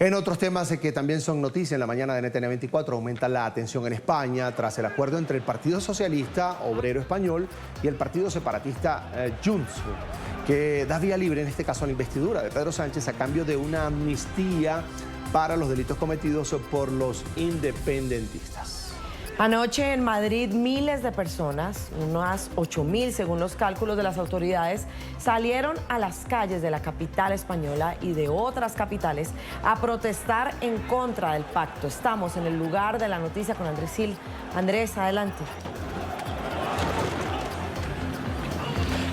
En otros temas que también son noticia en la mañana de NTN 24, aumenta la tensión en España tras el acuerdo entre el Partido Socialista Obrero Español y el Partido Separatista Junts, que da vía libre en este caso a la investidura de Pedro Sánchez a cambio de una amnistía para los delitos cometidos por los independentistas. Anoche en Madrid miles de personas, unas 8.000 según los cálculos de las autoridades, salieron a las calles de la capital española y de otras capitales a protestar en contra del pacto. Estamos en el lugar de la noticia con Andrés Sil. Andrés, adelante.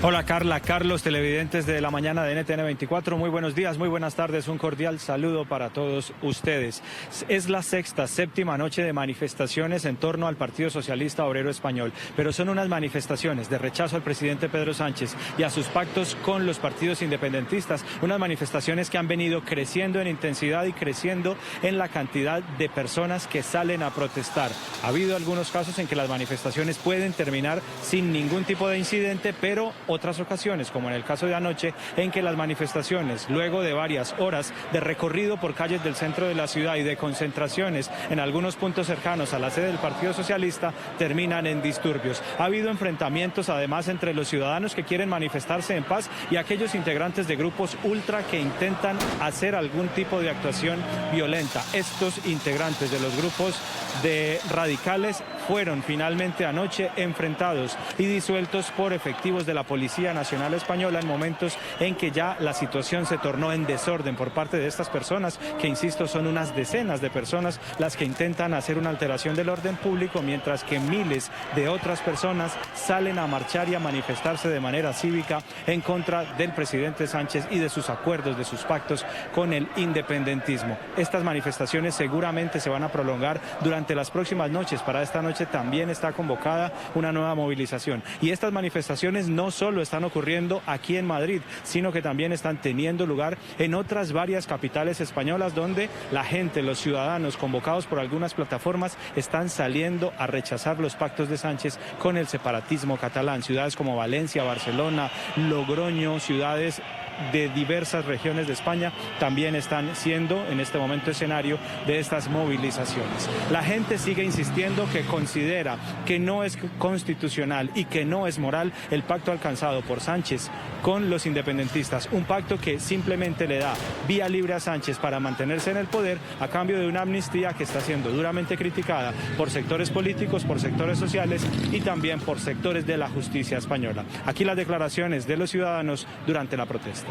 Hola Carla, Carlos, televidentes de la mañana de NTN 24, muy buenos días, muy buenas tardes, un cordial saludo para todos ustedes. Es la séptima noche de manifestaciones en torno al Partido Socialista Obrero Español, pero son unas manifestaciones de rechazo al presidente Pedro Sánchez y a sus pactos con los partidos independentistas, unas manifestaciones que han venido creciendo en intensidad y creciendo en la cantidad de personas que salen a protestar. Ha habido algunos casos en que las manifestaciones pueden terminar sin ningún tipo de incidente, pero otras ocasiones, como en el caso de anoche, en que las manifestaciones, luego de varias horas de recorrido por calles del centro de la ciudad y de concentraciones en algunos puntos cercanos a la sede del Partido Socialista, terminan en disturbios. Ha habido enfrentamientos además entre los ciudadanos que quieren manifestarse en paz y aquellos integrantes de grupos ultra que intentan hacer algún tipo de actuación violenta. Estos integrantes de los grupos de radicales fueron finalmente anoche enfrentados y disueltos por efectivos de la Policía Nacional Española en momentos en que ya la situación se tornó en desorden por parte de estas personas, que insisto son unas decenas de personas las que intentan hacer una alteración del orden público, mientras que miles de otras personas salen a marchar y a manifestarse de manera cívica en contra del presidente Sánchez y de sus acuerdos, de sus pactos con el independentismo. Estas manifestaciones seguramente se van a prolongar durante las próximas noches. Para esta noche también está convocada una nueva movilización. Y estas manifestaciones no solo están ocurriendo aquí en Madrid, sino que también están teniendo lugar en otras varias capitales españolas donde la gente, los ciudadanos convocados por algunas plataformas están saliendo a rechazar los pactos de Sánchez con el separatismo catalán. Ciudades como Valencia, Barcelona, Logroño, ciudades de diversas regiones de España también están siendo en este momento escenario de estas movilizaciones. La gente sigue insistiendo que considera que no es constitucional y que no es moral el pacto alcanzado por Sánchez con los independentistas, un pacto que simplemente le da vía libre a Sánchez para mantenerse en el poder a cambio de una amnistía que está siendo duramente criticada por sectores políticos, por sectores sociales y también por sectores de la justicia española. Aquí las declaraciones de los ciudadanos durante la protesta.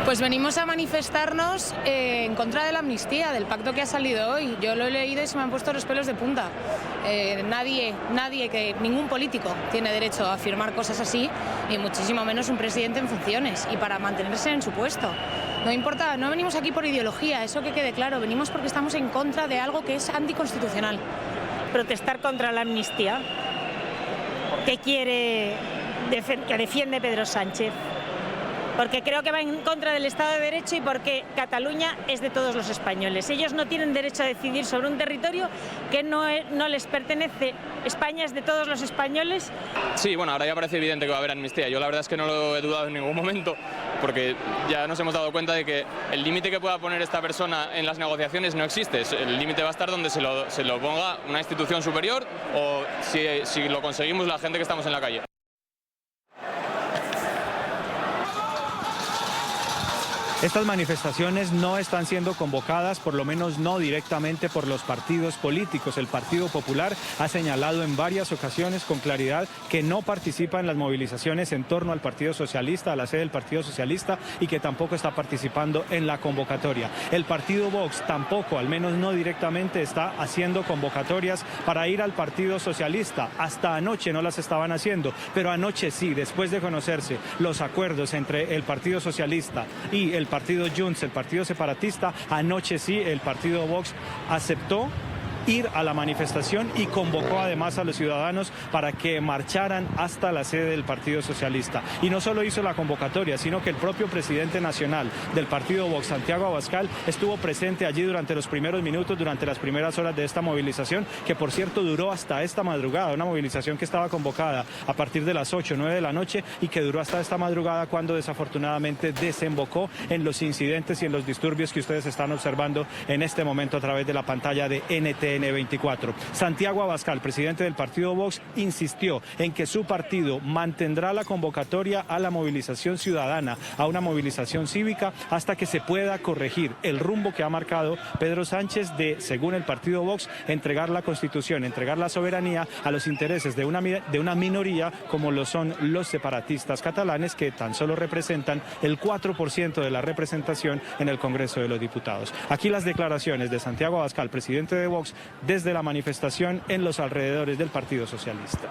Pues venimos a manifestarnos en contra de la amnistía, del pacto que ha salido hoy. Yo lo he leído y se me han puesto los pelos de punta. Ningún político tiene derecho a afirmar cosas así, y muchísimo menos un presidente en funciones, y para mantenerse en su puesto. No importa, no venimos aquí por ideología, eso que quede claro, venimos porque estamos en contra de algo que es anticonstitucional. Protestar contra la amnistía que defiende Pedro Sánchez, porque creo que va en contra del Estado de Derecho y porque Cataluña es de todos los españoles. Ellos no tienen derecho a decidir sobre un territorio que no les pertenece. España es de todos los españoles. Sí, bueno, ahora ya parece evidente que va a haber amnistía. Yo la verdad es que no lo he dudado en ningún momento, porque ya nos hemos dado cuenta de que el límite que pueda poner esta persona en las negociaciones no existe. El límite va a estar donde se lo ponga una institución superior o si lo conseguimos la gente que estamos en la calle. Estas manifestaciones no están siendo convocadas, por lo menos no directamente por los partidos políticos. El Partido Popular ha señalado en varias ocasiones con claridad que no participa en las movilizaciones en torno al Partido Socialista, a la sede del Partido Socialista, y que tampoco está participando en la convocatoria. El Partido Vox tampoco, al menos no directamente, está haciendo convocatorias para ir al Partido Socialista. Hasta anoche no las estaban haciendo, pero anoche sí, después de conocerse los acuerdos entre el Partido Socialista y el Partido Junts, el Partido Separatista, anoche sí el Partido Vox aceptó ir a la manifestación y convocó además a los ciudadanos para que marcharan hasta la sede del Partido Socialista. Y no solo hizo la convocatoria, sino que el propio presidente nacional del partido Vox, Santiago Abascal, estuvo presente allí durante los primeros minutos, durante las primeras horas de esta movilización, que por cierto duró hasta esta madrugada, una movilización que estaba convocada a partir de las 8 o 9 de la noche y que duró hasta esta madrugada, cuando desafortunadamente desembocó en los incidentes y en los disturbios que ustedes están observando en este momento a través de la pantalla de NTN 24. Santiago Abascal, presidente del partido Vox, insistió en que su partido mantendrá la convocatoria a la movilización ciudadana, a una movilización cívica, hasta que se pueda corregir el rumbo que ha marcado Pedro Sánchez de, según el partido Vox, entregar la Constitución, entregar la soberanía a los intereses de una minoría como lo son los separatistas catalanes, que tan solo representan el 4% de la representación en el Congreso de los Diputados. Aquí las declaraciones de Santiago Abascal, presidente de Vox, desde la manifestación en los alrededores del Partido Socialista.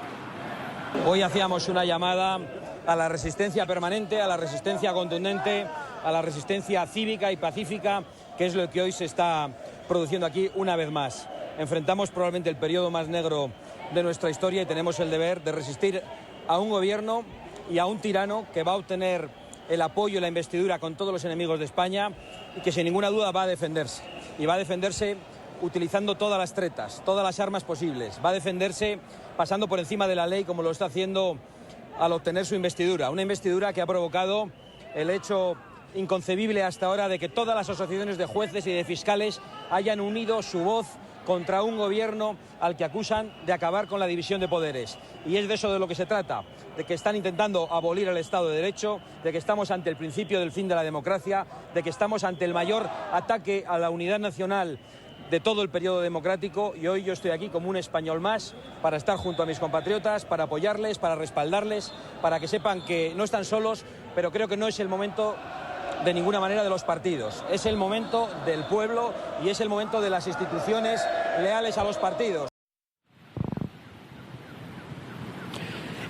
Hoy hacíamos una llamada a la resistencia permanente, a la resistencia contundente, a la resistencia cívica y pacífica, que es lo que hoy se está produciendo aquí una vez más. Enfrentamos probablemente el periodo más negro de nuestra historia y tenemos el deber de resistir a un gobierno y a un tirano que va a obtener el apoyo y la investidura con todos los enemigos de España y que sin ninguna duda va a defenderse. Y va a defenderse utilizando todas las tretas, todas las armas posibles. Va a defenderse pasando por encima de la ley, como lo está haciendo al obtener su investidura. Una investidura que ha provocado el hecho inconcebible hasta ahora de que todas las asociaciones de jueces y de fiscales hayan unido su voz contra un gobierno al que acusan de acabar con la división de poderes. Y es de eso de lo que se trata, de que están intentando abolir el Estado de Derecho, de que estamos ante el principio del fin de la democracia, de que estamos ante el mayor ataque a la unidad nacional de todo el periodo democrático, y hoy yo estoy aquí como un español más para estar junto a mis compatriotas, para apoyarles, para respaldarles, para que sepan que no están solos, pero creo que no es el momento de ninguna manera de los partidos. Es el momento del pueblo y es el momento de las instituciones leales a los partidos.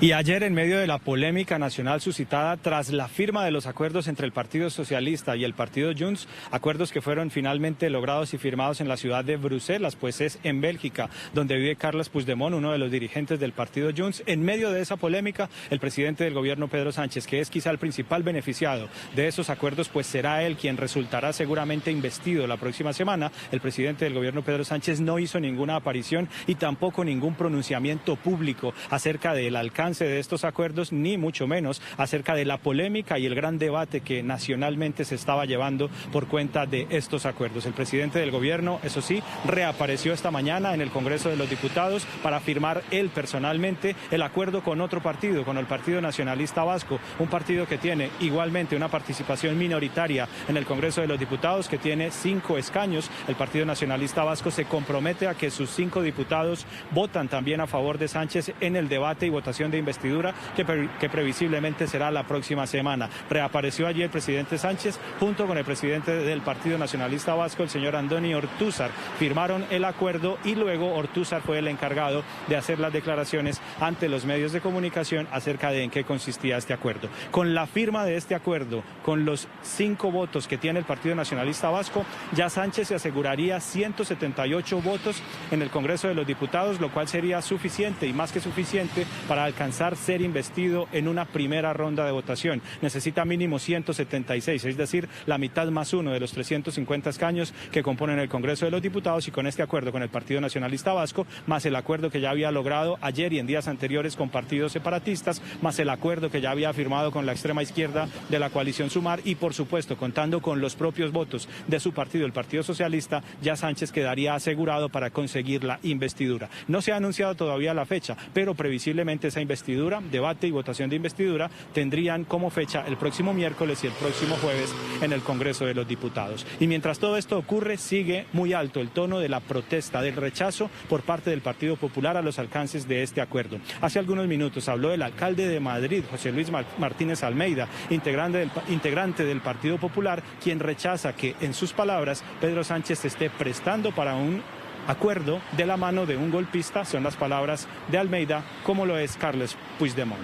Y ayer, en medio de la polémica nacional suscitada tras la firma de los acuerdos entre el Partido Socialista y el Partido Junts, acuerdos que fueron finalmente logrados y firmados en la ciudad de Bruselas, pues es en Bélgica, donde vive Carles Puigdemont, uno de los dirigentes del Partido Junts. En medio de esa polémica, el presidente del gobierno, Pedro Sánchez, que es quizá el principal beneficiado de esos acuerdos, pues será él quien resultará seguramente investido la próxima semana. El presidente del gobierno, Pedro Sánchez, no hizo ninguna aparición y tampoco ningún pronunciamiento público acerca del alcance de estos acuerdos, ni mucho menos acerca de la polémica y el gran debate que nacionalmente se estaba llevando por cuenta de estos acuerdos. El presidente del gobierno, eso sí, reapareció esta mañana en el Congreso de los Diputados para firmar él personalmente el acuerdo con otro partido, con el Partido Nacionalista Vasco, un partido que tiene igualmente una participación minoritaria en el Congreso de los Diputados, que tiene 5 escaños. El Partido Nacionalista Vasco se compromete a que sus 5 diputados votan también a favor de Sánchez en el debate y votación de investidura que previsiblemente será la próxima semana. Reapareció allí el presidente Sánchez junto con el presidente del Partido Nacionalista Vasco, el señor Andoni Ortúzar. Firmaron el acuerdo y luego Ortúzar fue el encargado de hacer las declaraciones ante los medios de comunicación acerca de en qué consistía este acuerdo. Con la firma de este acuerdo, con los 5 votos que tiene el Partido Nacionalista Vasco, ya Sánchez se aseguraría 178 votos en el Congreso de los Diputados, lo cual sería suficiente y más que suficiente para alcanzar ser investido en una primera ronda de votación. Necesita mínimo 176, es decir, la mitad más uno de los 350 escaños que componen el Congreso de los Diputados, y con este acuerdo con el Partido Nacionalista Vasco, más el acuerdo que ya había logrado ayer y en días anteriores con partidos separatistas, más el acuerdo que ya había firmado con la extrema izquierda de la coalición Sumar y, por supuesto, contando con los propios votos de su partido, el Partido Socialista, ya Sánchez quedaría asegurado para conseguir la investidura. No se ha anunciado todavía la fecha, pero previsiblemente esa investidura, debate y votación de investidura, tendrían como fecha el próximo miércoles y el próximo jueves en el Congreso de los Diputados. Y mientras todo esto ocurre, sigue muy alto el tono de la protesta, del rechazo por parte del Partido Popular a los alcances de este acuerdo. Hace algunos minutos habló el alcalde de Madrid, José Luis Martínez Almeida, integrante del Partido Popular, quien rechaza que, en sus palabras, Pedro Sánchez se esté prestando para un acuerdo de la mano de un golpista. Son las palabras de Almeida, como lo es Carles Puigdemont.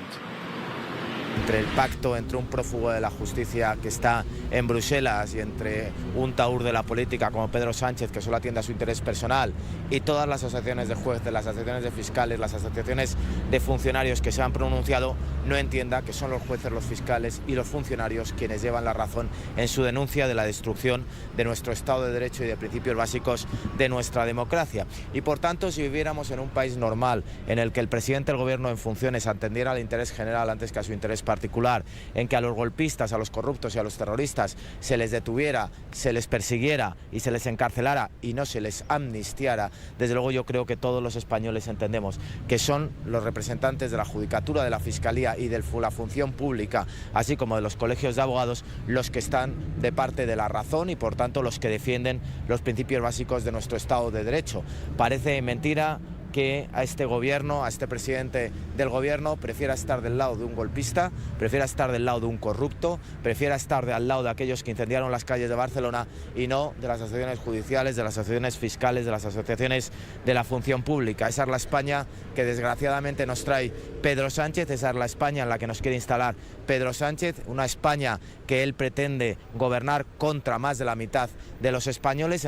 entre el pacto entre un prófugo de la justicia que está en Bruselas y entre un taur de la política como Pedro Sánchez, que solo atiende a su interés personal, y todas las asociaciones de jueces, las asociaciones de fiscales, las asociaciones de funcionarios que se han pronunciado, no entienda que son los jueces, los fiscales y los funcionarios quienes llevan la razón en su denuncia de la destrucción de nuestro Estado de Derecho y de principios básicos de nuestra democracia. Y por tanto, si viviéramos en un país normal, en el que el presidente del gobierno en funciones atendiera al interés general antes que a su interés particular, en que a los golpistas, a los corruptos y a los terroristas se les detuviera, se les persiguiera y se les encarcelara y no se les amnistiara, desde luego yo creo que todos los españoles entendemos que son los representantes de la Judicatura, de la Fiscalía y de la función pública, así como de los colegios de abogados, los que están de parte de la razón y por tanto los que defienden los principios básicos de nuestro Estado de Derecho. Parece mentira que a este gobierno, a este presidente del gobierno, prefiera estar del lado de un golpista, prefiera estar del lado de un corrupto, prefiera estar al lado de aquellos que incendiaron las calles de Barcelona y no de las asociaciones judiciales, de las asociaciones fiscales, de las asociaciones de la función pública. Esa es la España que desgraciadamente nos trae Pedro Sánchez, esa es la España en la que nos quiere instalar Pedro Sánchez, una España que él pretende gobernar contra más de la mitad de los españoles.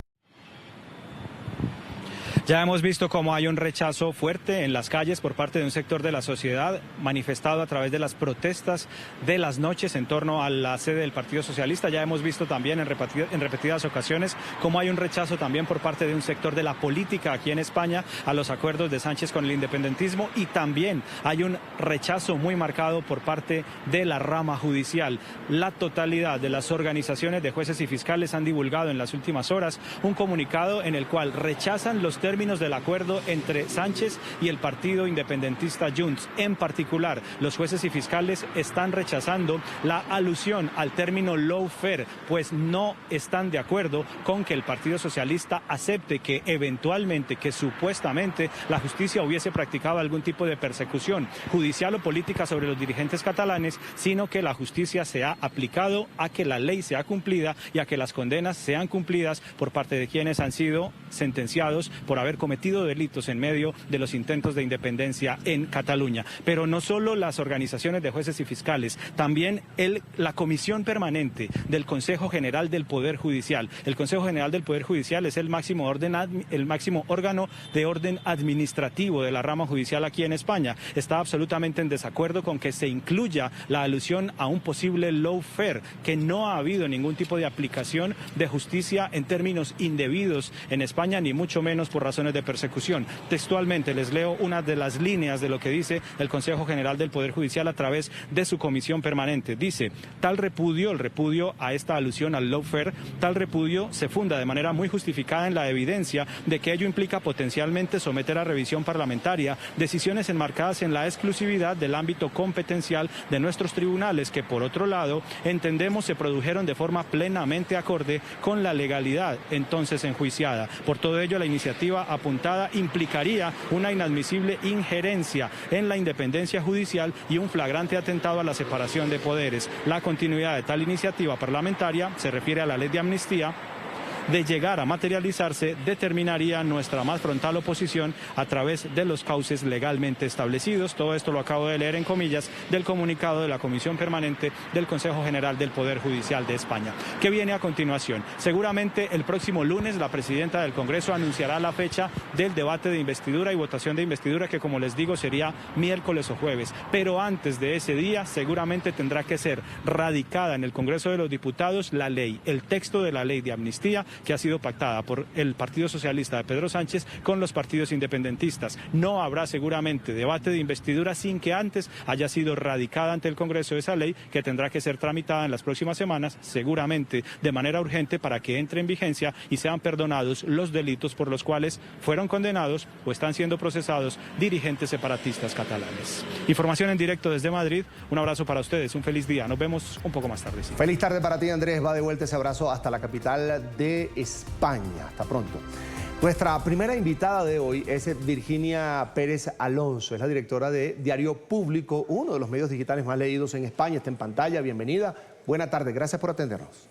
Ya hemos visto cómo hay un rechazo fuerte en las calles por parte de un sector de la sociedad manifestado a través de las protestas de las noches en torno a la sede del Partido Socialista. Ya hemos visto también en repetidas ocasiones cómo hay un rechazo también por parte de un sector de la política aquí en España a los acuerdos de Sánchez con el independentismo, y también hay un rechazo muy marcado por parte de la rama judicial. La totalidad de las organizaciones de jueces y fiscales han divulgado en las últimas horas un comunicado en el cual rechazan los términos del acuerdo entre Sánchez y el partido independentista Junts. En particular, los jueces y fiscales están rechazando la alusión al término lawfare, pues no están de acuerdo con que el Partido Socialista acepte que eventualmente, que supuestamente la justicia hubiese practicado algún tipo de persecución judicial o política sobre los dirigentes catalanes, sino que la justicia se ha aplicado a que la ley sea cumplida y a que las condenas sean cumplidas por parte de quienes han sido sentenciados por haber cometido delitos en medio de los intentos de independencia en Cataluña. Pero no solo las organizaciones de jueces y fiscales, también la Comisión Permanente del Consejo General del Poder Judicial. El Consejo General del Poder Judicial es el máximo órgano de orden administrativo de la rama judicial aquí en España. Está absolutamente en desacuerdo con que se incluya la alusión a un posible lawfare, que no ha habido ningún tipo de aplicación de justicia en términos indebidos en España, ni mucho menos por razones de persecución. Textualmente les leo una de las líneas de lo que dice el Consejo General del Poder Judicial a través de su comisión permanente. Dice: tal repudio, el repudio a esta alusión al lawfare, tal repudio se funda de manera muy justificada en la evidencia de que ello implica potencialmente someter a revisión parlamentaria decisiones enmarcadas en la exclusividad del ámbito competencial de nuestros tribunales, que por otro lado entendemos se produjeron de forma plenamente acorde con la legalidad entonces enjuiciada. Por todo ello, la iniciativa apuntada implicaría una inadmisible injerencia en la independencia judicial y un flagrante atentado a la separación de poderes. La continuidad de tal iniciativa parlamentaria, se refiere a la ley de amnistía, de llegar a materializarse, determinaría nuestra más frontal oposición a través de los cauces legalmente establecidos. Todo esto lo acabo de leer en comillas del comunicado de la Comisión Permanente del Consejo General del Poder Judicial de España. ¿Qué viene a continuación? Seguramente el próximo lunes la presidenta del Congreso anunciará la fecha del debate de investidura y votación de investidura, que, como les digo, sería miércoles o jueves. Pero antes de ese día seguramente tendrá que ser radicada en el Congreso de los Diputados la ley, el texto de la ley de amnistía, que ha sido pactada por el Partido Socialista de Pedro Sánchez con los partidos independentistas. No habrá seguramente debate de investidura sin que antes haya sido radicada ante el Congreso esa ley, que tendrá que ser tramitada en las próximas semanas, seguramente de manera urgente, para que entre en vigencia y sean perdonados los delitos por los cuales fueron condenados o están siendo procesados dirigentes separatistas catalanes. Información en directo desde Madrid. Un abrazo para ustedes, un feliz día. Nos vemos un poco más tarde. Feliz tarde para ti, Andrés. Va de vuelta ese abrazo hasta la capital de España. Hasta pronto. Nuestra primera invitada de hoy es Virginia Pérez Alonso. Es la directora de Diario Público, uno de los medios digitales más leídos en España. Está en pantalla. Bienvenida. Buena tarde. Gracias por atendernos.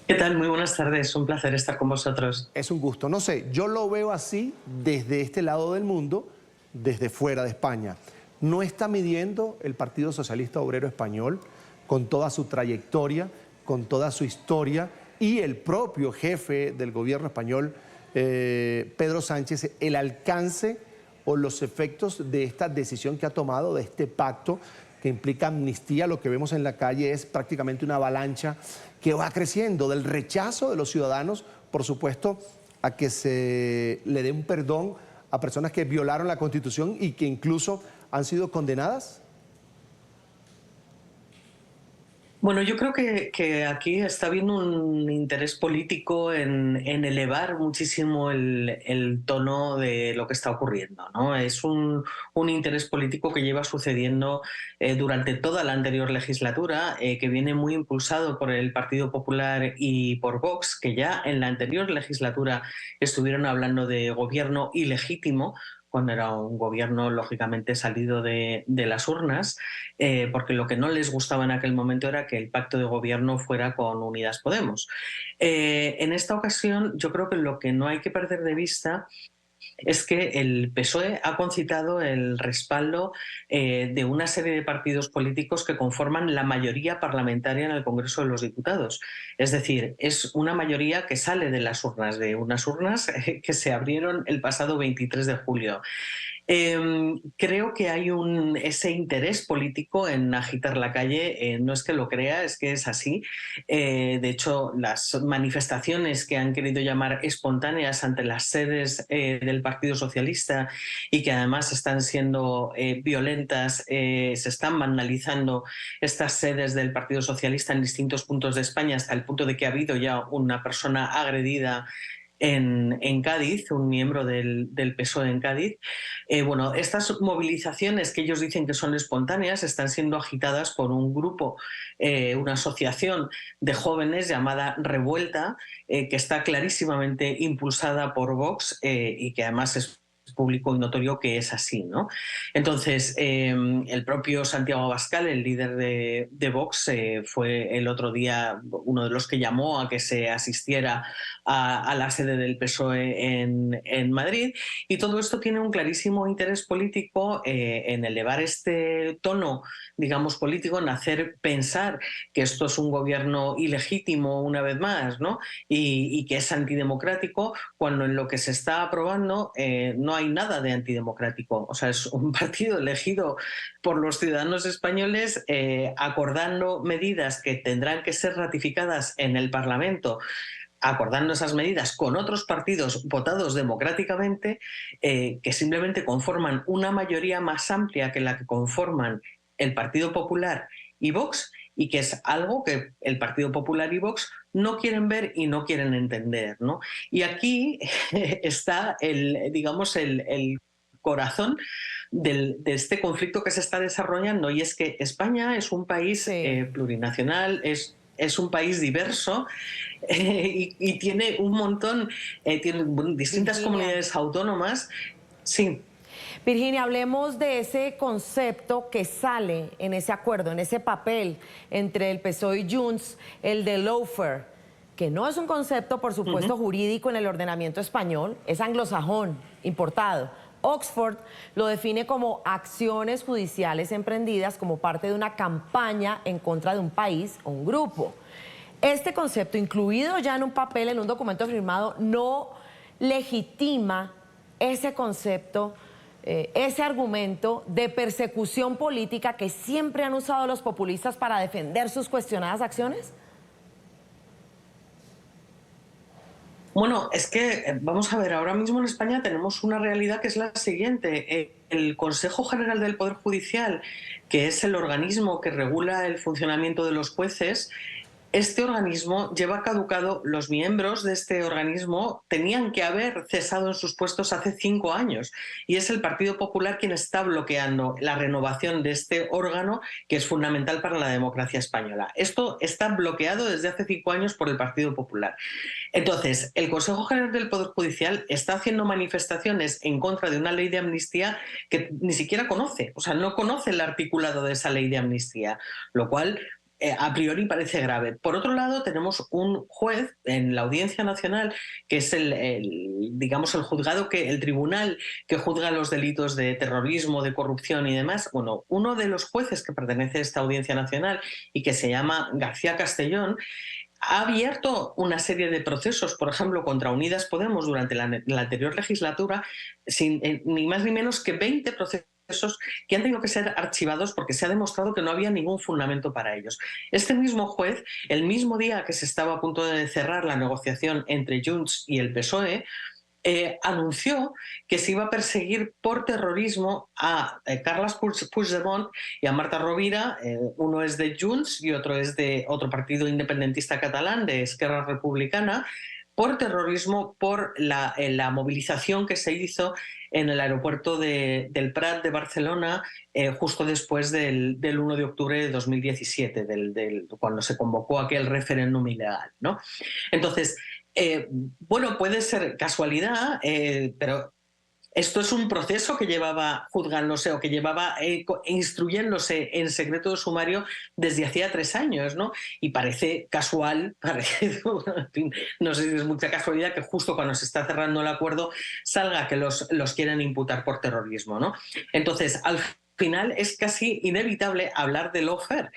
¿Qué tal? Muy buenas tardes. Un placer estar con vosotros. Es un gusto. No sé, yo lo veo así desde este lado del mundo, desde fuera de España. no está midiendo el Partido Socialista Obrero Español con toda su trayectoria, con toda su historia, y el propio jefe del gobierno español, Pedro Sánchez, el alcance o los efectos de esta decisión que ha tomado, de este pacto que implica amnistía? Lo que vemos en la calle es prácticamente una avalancha que va creciendo del rechazo de los ciudadanos, por supuesto, a que se le dé un perdón a personas que violaron la Constitución y que incluso han sido condenadas. Bueno, yo creo que aquí está habiendo un interés político en elevar muchísimo el tono de lo que está ocurriendo, ¿no? Es un interés político que lleva sucediendo durante toda la anterior legislatura, que viene muy impulsado por el Partido Popular y por Vox, que ya en la anterior legislatura estuvieron hablando de gobierno ilegítimo, cuando era un gobierno lógicamente salido de las urnas, porque lo que no les gustaba en aquel momento era que el pacto de gobierno fuera con Unidas Podemos. En esta ocasión yo creo que lo que no hay que perder de vista es que el PSOE ha concitado el respaldo de una serie de partidos políticos que conforman la mayoría parlamentaria en el Congreso de los Diputados. Es decir, es una mayoría que sale de las urnas, de unas urnas que se abrieron el pasado 23 de julio. Creo que hay ese interés político en agitar la calle, no es que lo crea, es que es así. De hecho, las manifestaciones que han querido llamar espontáneas ante las sedes del Partido Socialista y que además están siendo violentas, se están vandalizando estas sedes del Partido Socialista en distintos puntos de España, hasta el punto de que ha habido ya una persona agredida en Cádiz, un miembro del PSOE en Cádiz. Bueno, estas movilizaciones que ellos dicen que son espontáneas están siendo agitadas por un grupo, una asociación de jóvenes llamada Revuelta, que está clarísimamente impulsada por Vox y que además es público y notorio que es así, ¿no? Entonces, el propio Santiago Abascal, el líder de Vox, fue el otro día uno de los que llamó a que se asistiera a la sede del PSOE en Madrid, y todo esto tiene un clarísimo interés político en elevar este tono, digamos, político, en hacer pensar que esto es un gobierno ilegítimo una vez más, ¿no? Y que es antidemocrático, cuando en lo que se está aprobando no hay nada de antidemocrático. O sea, es un partido elegido por los ciudadanos españoles acordando medidas que tendrán que ser ratificadas en el Parlamento, acordando esas medidas con otros partidos votados democráticamente, que simplemente conforman una mayoría más amplia que la que conforman el Partido Popular y Vox, y que es algo que el Partido Popular y Vox no quieren ver y no quieren entender, ¿no? Y aquí está el corazón de este conflicto que se está desarrollando, y es que España es un país plurinacional, es un país diverso y tiene un montón, tiene distintas comunidades autónomas. Sí. Virginia, hablemos de ese concepto que sale en ese acuerdo, en ese papel entre el PSOE y Junts, el de lawfare, que no es un concepto, por supuesto, jurídico en el ordenamiento español, es anglosajón, importado. Oxford lo define como acciones judiciales emprendidas como parte de una campaña en contra de un país o un grupo. Este concepto, incluido ya en un papel, en un documento firmado, no legitima ese concepto, ese argumento de persecución política que siempre han usado los populistas para defender sus cuestionadas acciones. Bueno, es que, vamos a ver, ahora mismo en España tenemos una realidad que es la siguiente. El Consejo General del Poder Judicial, que es el organismo que regula el funcionamiento de los jueces, este organismo lleva caducado, los miembros de este organismo tenían que haber cesado en sus puestos hace 5 años, y es el Partido Popular quien está bloqueando la renovación de este órgano, que es fundamental para la democracia española. Esto está bloqueado desde hace 5 años por el Partido Popular. Entonces, el Consejo General del Poder Judicial está haciendo manifestaciones en contra de una ley de amnistía que ni siquiera conoce, o sea, no conoce el articulado de esa ley de amnistía, lo cual a priori parece grave. Por otro lado, tenemos un juez en la Audiencia Nacional, que es digamos, el tribunal que juzga los delitos de terrorismo, de corrupción y demás. Bueno, uno de los jueces que pertenece a esta Audiencia Nacional y que se llama García Castellón, ha abierto una serie de procesos, por ejemplo, contra Unidas Podemos durante la anterior legislatura, sin ni más ni menos que 20 procesos que han tenido que ser archivados porque se ha demostrado que no había ningún fundamento para ellos. Este mismo juez, el mismo día que se estaba a punto de cerrar la negociación entre Junts y el PSOE, anunció que se iba a perseguir por terrorismo a Carles Puigdemont y a Marta Rovira. Uno es de Junts y otro es de otro partido independentista catalán, de Esquerra Republicana, por terrorismo, por la movilización que se hizo en el aeropuerto del Prat de Barcelona justo después del 1 de octubre de 2017, cuando se convocó aquel referéndum ilegal, ¿no? Entonces, bueno, puede ser casualidad, pero esto es un proceso que llevaba juzgándose o que llevaba instruyéndose en secreto de sumario desde hacía 3 años, ¿no? Y parece casual, en fin, no sé si es mucha casualidad que justo cuando se está cerrando el acuerdo salga que los quieren imputar por terrorismo, ¿no? Entonces, al final es casi inevitable hablar de lawfare,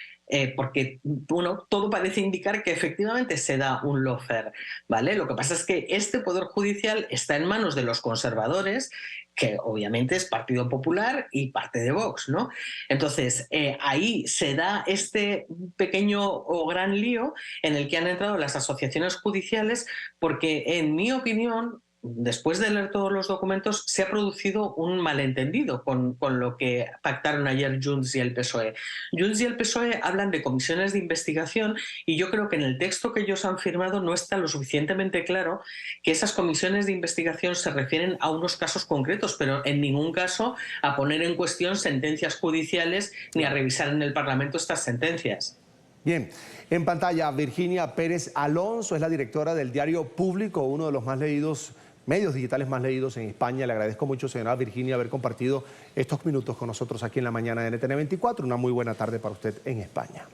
porque bueno, todo parece indicar que efectivamente se da un lawfare, ¿vale? Lo que pasa es que este Poder Judicial está en manos de los conservadores, que obviamente es Partido Popular y parte de Vox, ¿no? Entonces, ahí se da este pequeño o gran lío en el que han entrado las asociaciones judiciales porque, en mi opinión, después de leer todos los documentos, se ha producido un malentendido con lo que pactaron ayer Junts y el PSOE. Junts y el PSOE hablan de comisiones de investigación y yo creo que en el texto que ellos han firmado no está lo suficientemente claro que esas comisiones de investigación se refieren a unos casos concretos, pero en ningún caso a poner en cuestión sentencias judiciales ni a revisar en el Parlamento estas sentencias. Bien, en pantalla Virginia Pérez Alonso es la directora del diario Público, uno de los más leídos, medios digitales más leídos en España. Le agradezco mucho, señora Virginia, haber compartido estos minutos con nosotros aquí en la mañana de NTN 24. Una muy buena tarde para usted en España.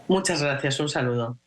Muchas gracias, un saludo.